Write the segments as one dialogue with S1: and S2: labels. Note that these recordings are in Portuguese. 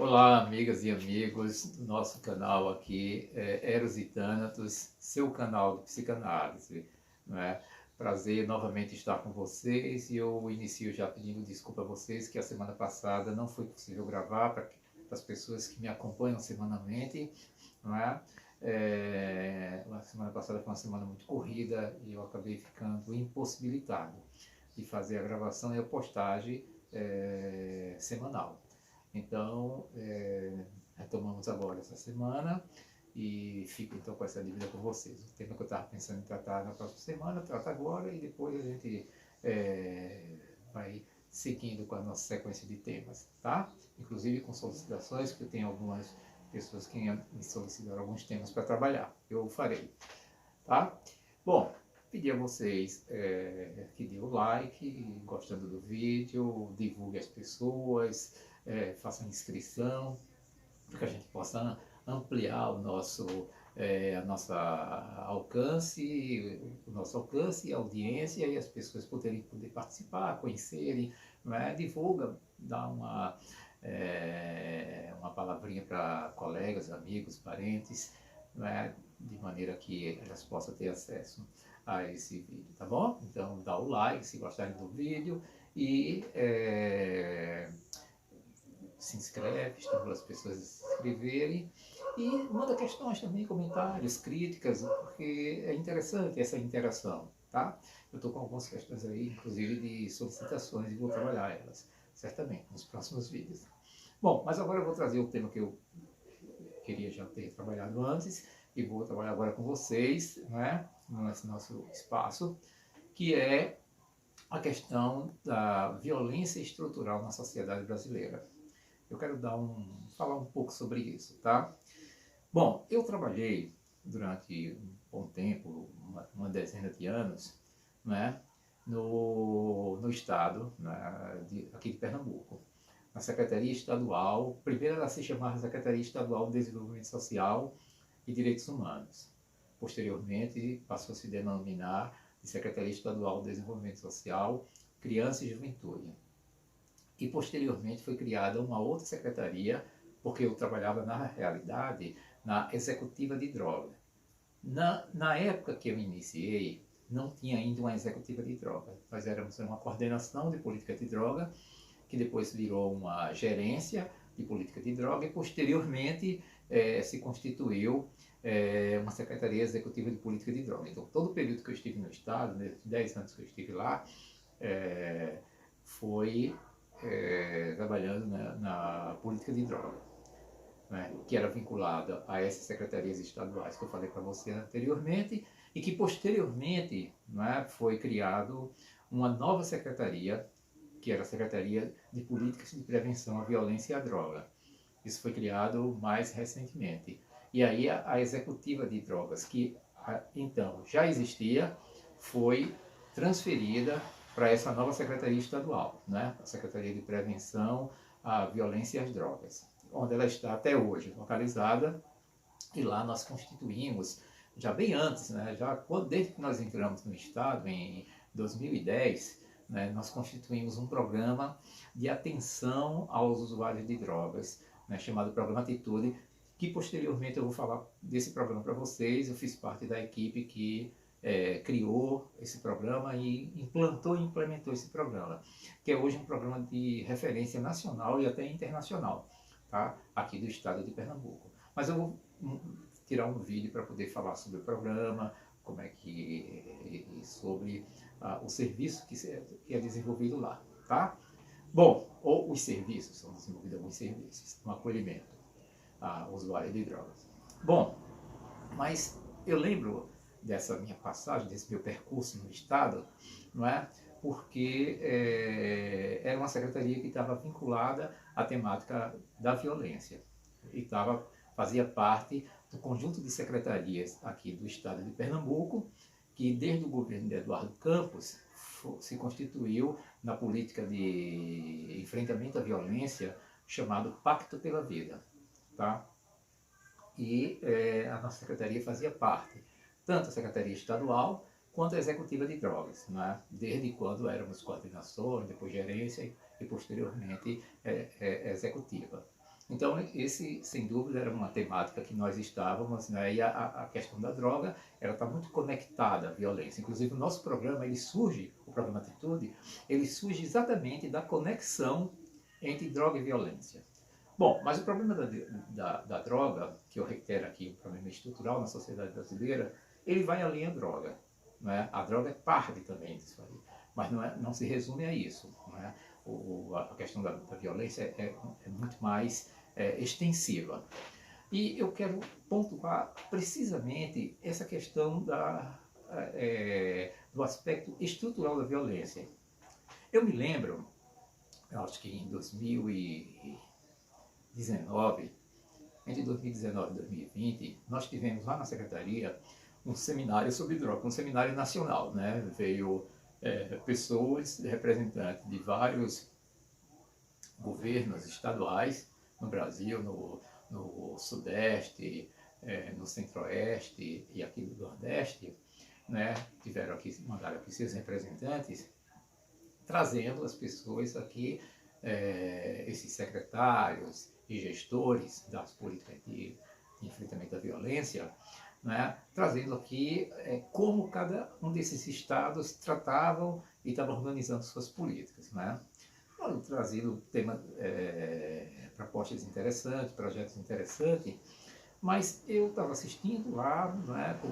S1: Olá, amigas e amigos do nosso canal aqui, Eros e Thanatos, seu canal de psicanálise, não é? Prazer novamente estar com vocês e eu inicio já pedindo desculpa a vocês que a semana passada não foi possível gravar para as pessoas que me acompanham semanalmente, não é? A semana passada foi uma semana muito corrida e eu acabei ficando impossibilitado de fazer a gravação e a postagem semanal. Então, retomamos agora essa semana e fico então com essa dívida com vocês. O tema que eu estava pensando em tratar na próxima semana, trata agora e depois a gente vai seguindo com a nossa sequência de temas, tá? Inclusive com solicitações, que eu tenho algumas pessoas que me solicitaram alguns temas para trabalhar. Eu farei, tá? Bom, pedir a vocês que dê o like, gostando do vídeo, divulgue as pessoas, faça inscrição, para que a gente possa ampliar o nosso, a nossa alcance, o nosso alcance e audiência e as pessoas poder participar, conhecerem, né? Divulga, dá uma palavrinha para colegas, amigos, parentes, né? De maneira que elas possam ter acesso a esse vídeo, tá bom? Então dá o like se gostarem do vídeo e se inscreve, estimula as pessoas a se inscreverem e manda questões também, comentários, críticas, porque é interessante essa interação, tá? Eu estou com algumas questões aí, inclusive de solicitações, e vou trabalhar elas, certamente, nos próximos vídeos. Bom, mas agora eu vou trazer o tema que eu queria já ter trabalhado antes, e vou trabalhar agora com vocês, né, nesse nosso espaço, que é a questão da violência estrutural na sociedade brasileira. Eu quero falar um pouco sobre isso, tá? Bom, eu trabalhei durante um bom tempo, uma dezena de anos, né, no estado, aqui de Pernambuco, na Secretaria Estadual, primeiro ela se chamava Secretaria Estadual de Desenvolvimento Social e Direitos Humanos. Posteriormente passou a se denominar de Secretaria Estadual de Desenvolvimento Social, Criança e Juventude. E posteriormente foi criada uma outra secretaria, porque eu trabalhava na realidade na executiva de droga. Na época que eu iniciei, não tinha ainda uma executiva de droga. Nós éramos uma coordenação de política de droga, que depois virou uma gerência de política de droga e posteriormente se constituiu uma secretaria executiva de política de droga. Então, todo o período que eu estive no estado, né, 10 anos que eu estive lá, foi trabalhando na política de droga, né, que era vinculada a essas secretarias estaduais que eu falei para você anteriormente e que posteriormente, né, foi criado uma nova secretaria, que era a Secretaria de Políticas de Prevenção à Violência e à Droga. Isso foi criado mais recentemente. E aí a executiva de drogas, que então já existia, foi transferida para essa nova Secretaria Estadual, né? A Secretaria de Prevenção à Violência e às Drogas, onde ela está até hoje localizada, e lá nós constituímos, já bem antes, né? Desde que nós entramos no Estado, em 2010, né? Nós constituímos um programa de atenção aos usuários de drogas, né? Chamado Programa Atitude, que posteriormente eu vou falar desse programa para vocês. Eu fiz parte da equipe que criou esse programa e implementou esse programa, que é hoje um programa de referência nacional e até internacional, tá? Aqui do estado de Pernambuco. Mas eu vou tirar um vídeo para poder falar sobre o programa, como é que sobre o serviço que é desenvolvido lá, tá? Bom, ou os serviços, são desenvolvidos alguns serviços no acolhimento a usuário de drogas. Bom, mas eu lembro dessa minha passagem, desse meu percurso no Estado, não é? Porque era uma secretaria que estava vinculada à temática da violência e fazia parte do conjunto de secretarias aqui do Estado de Pernambuco, que desde o governo de Eduardo Campos se constituiu na política de enfrentamento à violência chamado Pacto pela Vida, tá? E a nossa secretaria fazia parte, tanto a secretaria estadual quanto a executiva de drogas, né? Desde quando éramos coordenações, depois gerência e posteriormente executiva. Então, esse, sem dúvida, era uma temática que nós estávamos, né? E a questão da droga, ela está muito conectada à violência. Inclusive, o nosso programa, ele surge, o programa Atitude, ele surge exatamente da conexão entre droga e violência. Bom, mas o problema da droga, que eu reitero aqui, o problema estrutural na sociedade brasileira, ele vai além da droga. Né? A droga é parte também disso aí, mas não se resume a isso. Né? A questão da violência é muito mais extensiva. E eu quero pontuar precisamente essa questão do aspecto estrutural da violência. Eu me lembro, eu acho que em 2019, entre 2019 e 2020, nós tivemos lá na Secretaria um seminário sobre droga, um seminário nacional, né? Veio pessoas, representantes de vários governos estaduais no Brasil, no Sudeste, no Centro-Oeste e aqui no Nordeste, né? Mandaram aqui seus representantes, trazendo as pessoas aqui, esses secretários e gestores das políticas de enfrentamento à violência, né, trazendo aqui como cada um desses estados tratavam e estavam organizando suas políticas. Né. Trazido propostas interessantes, projetos interessantes, mas eu estava assistindo lá, né, com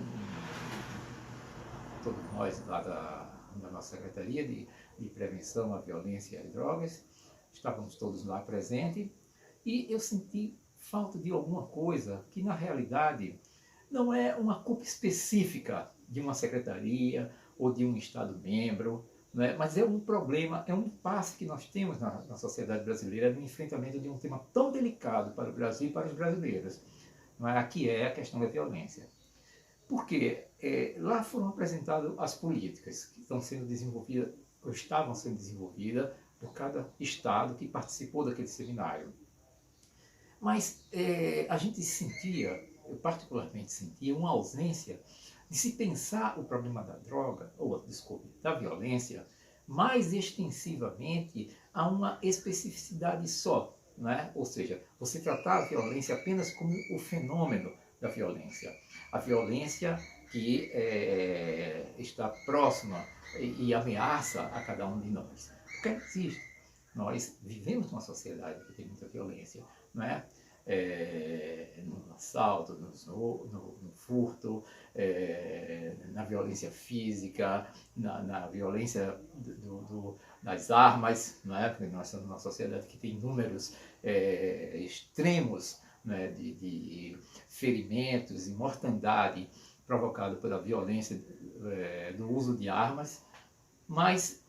S1: todos nós lá da nossa Secretaria de Prevenção à Violência e Drogas, estávamos todos lá presentes, e eu senti falta de alguma coisa que, na realidade, não é uma culpa específica de uma secretaria ou de um Estado-membro, né? Mas é um problema, é um impasse que nós temos na sociedade brasileira no enfrentamento de um tema tão delicado para o Brasil e para os brasileiros, não é? Que é a questão da violência. Porque lá foram apresentadas as políticas que estão sendo desenvolvidas, ou estavam sendo desenvolvidas, por cada Estado que participou daquele seminário. Mas a gente sentia, eu particularmente sentia, uma ausência de se pensar o problema da droga, da violência, mais extensivamente a uma especificidade só. Né? Ou seja, você tratar a violência apenas como o fenômeno da violência. A violência que está próxima e ameaça a cada um de nós. Porque existe. Nós vivemos numa sociedade que tem muita violência, não é? No assalto, no furto, na violência física, na violência das armas, não é? Porque nós somos uma sociedade que tem números extremos, né, de ferimentos e mortandade provocado pela violência do uso de armas, mas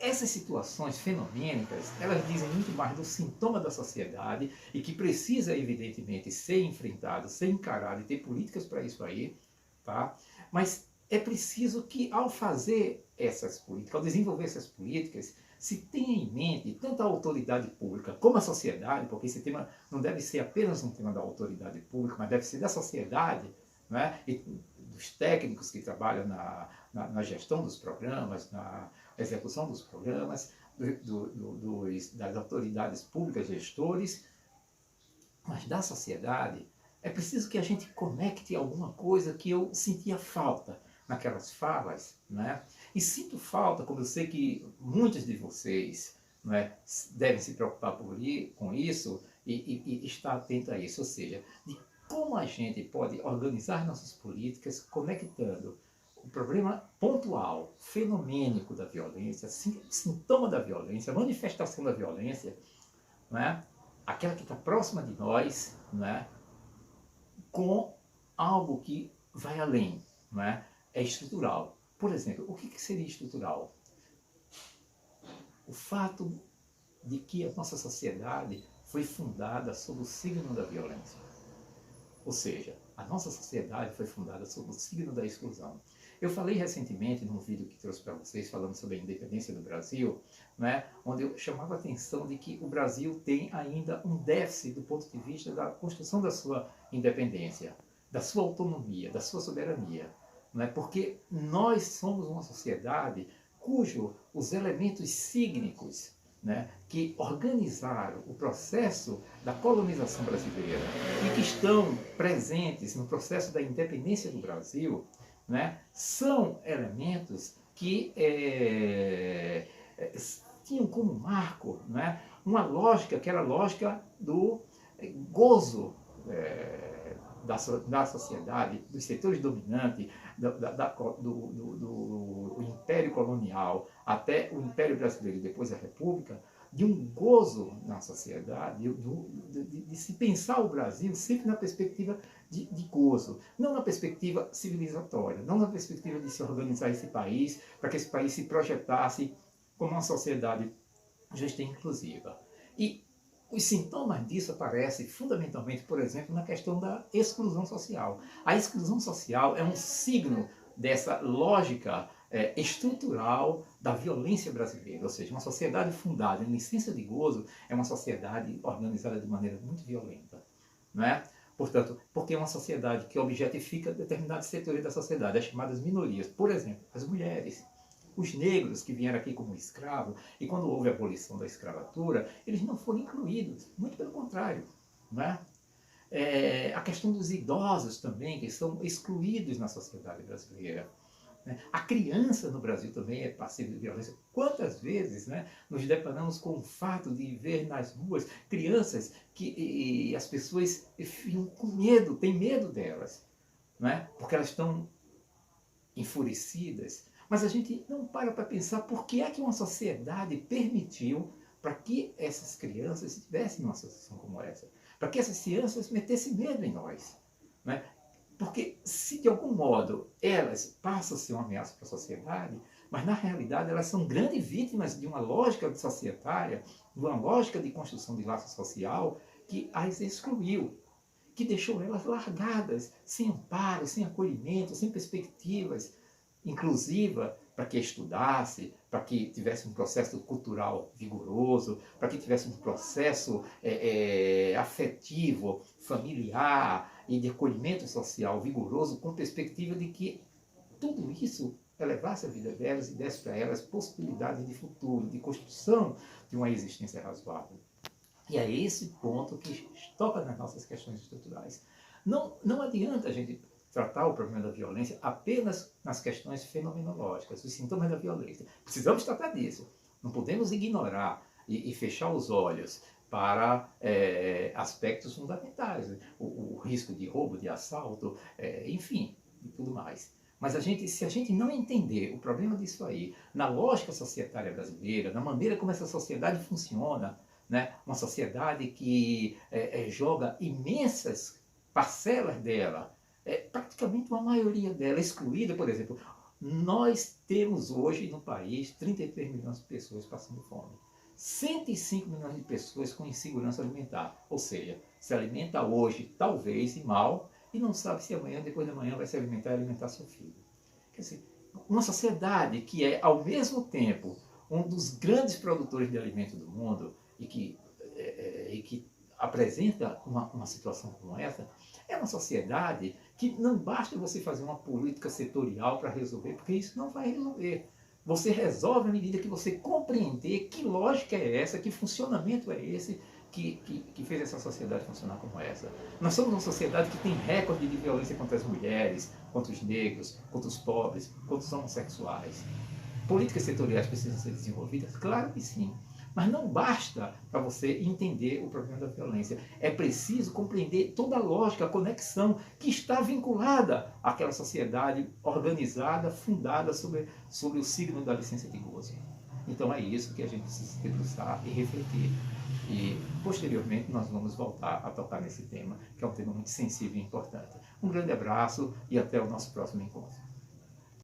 S1: essas situações fenomênicas, elas dizem muito mais do sintoma da sociedade e que precisa, evidentemente, ser enfrentado, ser encarado e ter políticas para isso aí, tá? Mas é preciso que, ao fazer essas políticas, ao desenvolver essas políticas, se tenha em mente tanto a autoridade pública como a sociedade, porque esse tema não deve ser apenas um tema da autoridade pública, mas deve ser da sociedade, né? E dos técnicos que trabalham na gestão dos programas, na execução dos programas, das autoridades públicas, gestores, mas da sociedade. É preciso que a gente conecte alguma coisa que eu sentia falta naquelas falas, né? E sinto falta, como eu sei que muitos de vocês, né, devem se preocupar com isso e estar atento a isso, ou seja, de como a gente pode organizar nossas políticas conectando o problema pontual, fenomênico da violência, sintoma da violência, manifestação da violência, né, aquela que está próxima de nós, né, com algo que vai além, né, é estrutural. Por exemplo, o que seria estrutural? O fato de que a nossa sociedade foi fundada sob o signo da violência. Ou seja, a nossa sociedade foi fundada sob o signo da exclusão. Eu falei recentemente num vídeo que trouxe para vocês falando sobre a independência do Brasil, né, onde eu chamava a atenção de que o Brasil tem ainda um déficit do ponto de vista da construção da sua independência, da sua autonomia, da sua soberania. Né, porque nós somos uma sociedade cujo os elementos sígnicos né, que organizaram o processo da colonização brasileira e que estão presentes no processo da independência do Brasil, né, são elementos que tinham como marco, né, uma lógica que era a lógica do gozo da sociedade, dos setores dominantes, do Império Colonial até o Império Brasileiro e depois a República, de um gozo na sociedade, de se pensar o Brasil sempre na perspectiva de gozo, não na perspectiva civilizatória, não na perspectiva de se organizar esse país, para que esse país se projetasse como uma sociedade justa e inclusiva. E os sintomas disso aparecem fundamentalmente, por exemplo, na questão da exclusão social. A exclusão social é um signo dessa lógica estrutural da violência brasileira, ou seja, uma sociedade fundada em licença de gozo é uma sociedade organizada de maneira muito violenta, não é? Portanto, porque é uma sociedade que objetifica determinados setores da sociedade, as chamadas minorias, por exemplo, as mulheres, os negros que vieram aqui como escravos, e quando houve a abolição da escravatura, eles não foram incluídos, muito pelo contrário, né? A questão dos idosos também, que são excluídos na sociedade brasileira. A criança no Brasil também é passiva de violência. Quantas vezes, né, nos deparamos com o fato de ver nas ruas crianças que as pessoas ficam com medo, têm medo delas, né, porque elas estão enfurecidas. Mas a gente não para pensar por que é que uma sociedade permitiu para que essas crianças estivessem numa situação como essa, para que essas crianças metessem medo em nós, né? Porque se de algum modo elas passam a ser uma ameaça para a sociedade, mas na realidade elas são grandes vítimas de uma lógica societária, de uma lógica de construção de laço social que as excluiu, que deixou elas largadas, sem amparo, sem acolhimento, sem perspectivas inclusiva para que estudasse, para que tivesse um processo cultural vigoroso, para que tivesse um processo afetivo, familiar e de acolhimento social vigoroso, com perspectiva de que tudo isso elevasse a vida delas e desse para elas possibilidades de futuro, de construção de uma existência razoável. E é esse ponto que toca nas nossas questões estruturais. Não adianta a gente tratar o problema da violência apenas nas questões fenomenológicas, os sintomas da violência. Precisamos tratar disso. Não podemos ignorar e fechar os olhos para aspectos fundamentais, o risco de roubo, de assalto, enfim, e tudo mais. Mas se a gente não entender o problema disso aí, na lógica societária brasileira, na maneira como essa sociedade funciona, né, uma sociedade que joga imensas parcelas dela, praticamente uma maioria dela excluída, por exemplo, nós temos hoje no país 33 milhões de pessoas passando fome. 105 milhões de pessoas com insegurança alimentar, ou seja, se alimenta hoje, talvez, e mal, e não sabe se amanhã, depois de amanhã, vai se alimentar e alimentar seu filho. Quer dizer, uma sociedade que é, ao mesmo tempo, um dos grandes produtores de alimento do mundo e que apresenta uma situação como essa, é uma sociedade que não basta você fazer uma política setorial para resolver, porque isso não vai resolver. Você resolve à medida que você compreender que lógica é essa, que funcionamento é esse que fez essa sociedade funcionar como essa. Nós somos uma sociedade que tem recorde de violência contra as mulheres, contra os negros, contra os pobres, contra os homossexuais. Políticas setoriais precisam ser desenvolvidas? Claro que sim. Mas não basta para você entender o problema da violência. É preciso compreender toda a lógica, a conexão que está vinculada àquela sociedade organizada, fundada sobre o signo da licença de gozo. Então é isso que a gente precisa se debruçar e refletir. E, posteriormente, nós vamos voltar a tocar nesse tema, que é um tema muito sensível e importante. Um grande abraço e até o nosso próximo encontro.